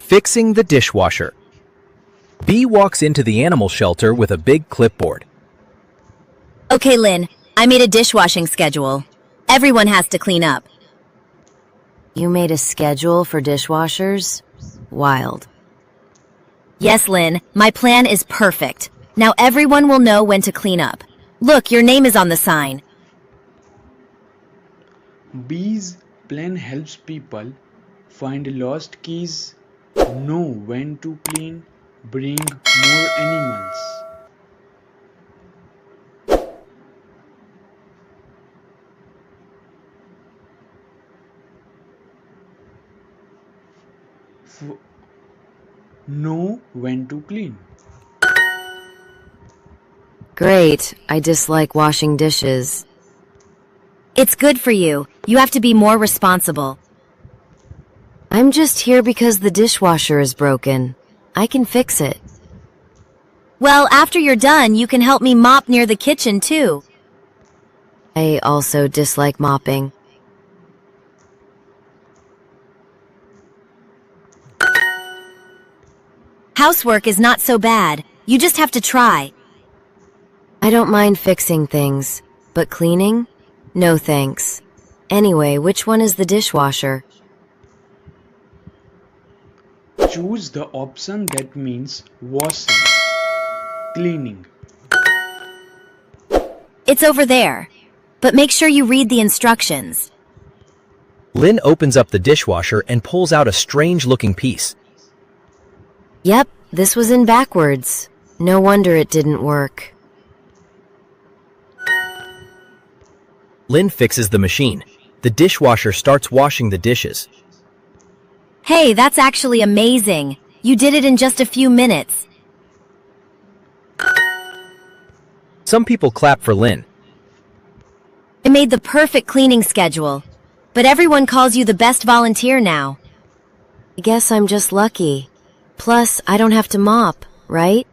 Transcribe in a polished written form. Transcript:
Fixing the dishwasher. B walks into the animal shelter with a big clipboard. Okay, Lynn, I made a dishwashing schedule. Everyone has to clean up. You made a schedule for dishwashers? Wild. Yes, Lynn, my plan is perfect. Now everyone will know when to clean up. Look, your name is on the sign. B's plan helps people find lost keys, know when to clean, bring more animals. Know when to clean. Great, I dislike washing dishes. It's good for you. You have to be more responsible. I'm just here because the dishwasher is broken. I can fix it. Well, after you're done, you can help me mop near the kitchen, too. I also dislike mopping. Housework is not so bad. You just have to try. I don't mind fixing things, but cleaning? No thanks. Anyway, which one is the dishwasher? Choose the option that means washing, cleaning. It's over there. But make sure you read the instructions. Lynn opens up the dishwasher and pulls out a strange-looking piece. Yep, this was in backwards. No wonder it didn't work. Lynn fixes the machine. The dishwasher starts washing the dishes. Hey, that's actually amazing. You did it in just a few minutes. Some people clap for Lynn. I made the perfect cleaning schedule. But everyone calls you the best volunteer now. I guess I'm just lucky. Plus, I don't have to mop, right?